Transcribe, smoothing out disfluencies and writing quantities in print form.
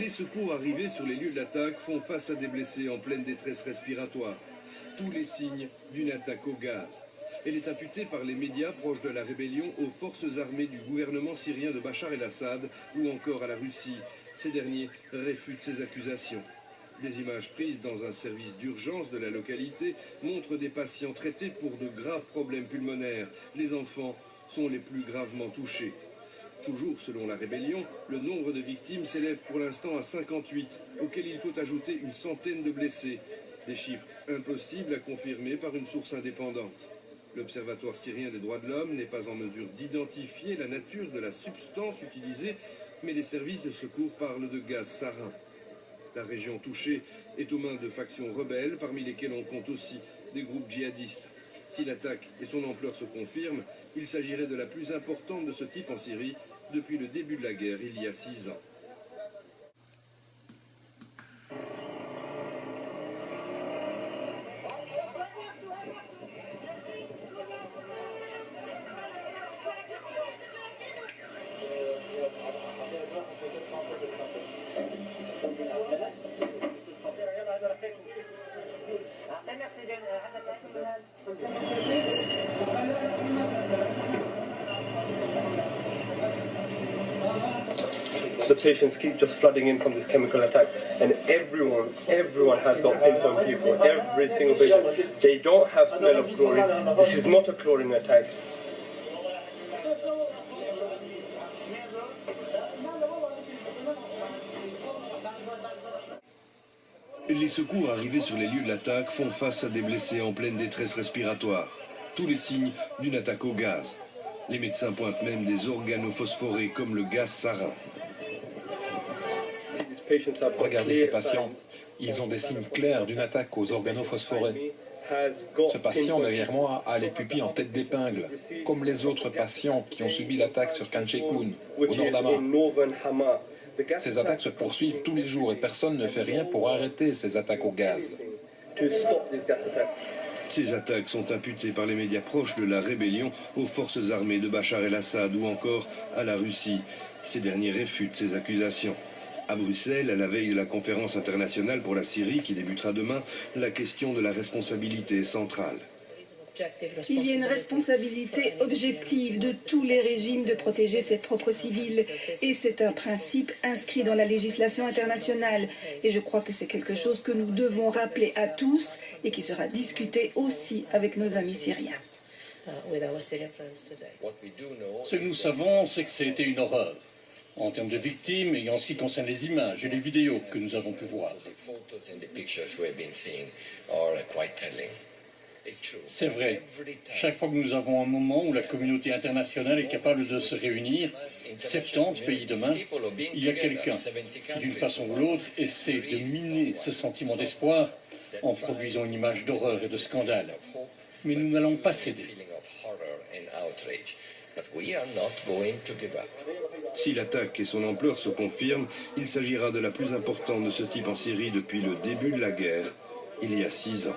Les secours arrivés sur les lieux de l'attaque font face à des blessés en pleine détresse respiratoire. Tous les signes d'une attaque au gaz. Elle est imputée par les médias proches de la rébellion aux forces armées du gouvernement syrien de Bachar el-Assad ou encore à la Russie. Ces derniers réfutent ces accusations. Des images prises dans un service d'urgence de la localité montrent des patients traités pour de graves problèmes pulmonaires. Les enfants sont les plus gravement touchés. Toujours selon la rébellion, le nombre de victimes s'élève pour l'instant à 58, auquel il faut ajouter une centaine de blessés. Des chiffres impossibles à confirmer par une source indépendante. L'Observatoire syrien des droits de l'homme n'est pas en mesure d'identifier la nature de la substance utilisée, mais les services de secours parlent de gaz sarin. La région touchée est aux mains de factions rebelles, parmi lesquelles on compte aussi des groupes djihadistes. Si l'attaque et son ampleur se confirment, il s'agirait de la plus importante de ce type en Syrie depuis le début de la guerre il y a 6 ans. The patients keep just flooding in from this chemical attack, and everyone has got pinpoint people, every single patient. They don't have smell of chlorine. This is not a chlorine attack. Les secours arrivés sur les lieux de l'attaque font face à des blessés en pleine détresse respiratoire. Tous les signes d'une attaque au gaz. Les médecins pointent même des organophosphorés comme le gaz sarin. Regardez ces patients. Ils ont des signes clairs d'une attaque aux organophosphorés. Ce patient derrière moi a les pupilles en tête d'épingle, comme les autres patients qui ont subi l'attaque sur Khan Sheikhoun, au nord d'Hama. Ces attaques se poursuivent tous les jours et personne ne fait rien pour arrêter ces attaques au gaz. Ces attaques sont imputées par les médias proches de la rébellion aux forces armées de Bachar el-Assad ou encore à la Russie. Ces derniers réfutent ces accusations. À Bruxelles, à la veille de la conférence internationale pour la Syrie qui débutera demain, la question de la responsabilité est centrale. Il y a une responsabilité objective de tous les régimes de protéger ses propres civils. Et c'est un principe inscrit dans la législation internationale. Et je crois que c'est quelque chose que nous devons rappeler à tous et qui sera discuté aussi avec nos amis syriens. Ce que nous savons, c'est que c'était une horreur, en termes de victimes et en ce qui concerne les images et les vidéos que nous avons pu voir. C'est vrai, chaque fois que nous avons un moment où la communauté internationale est capable de se réunir, 70 pays demain, il y a quelqu'un qui, d'une façon ou l'autre, essaie de miner ce sentiment d'espoir en produisant une image d'horreur et de scandale. Mais nous n'allons pas céder. Si l'attaque et son ampleur se confirment, il s'agira de la plus importante de ce type en Syrie depuis le début de la guerre, il y a 6 ans.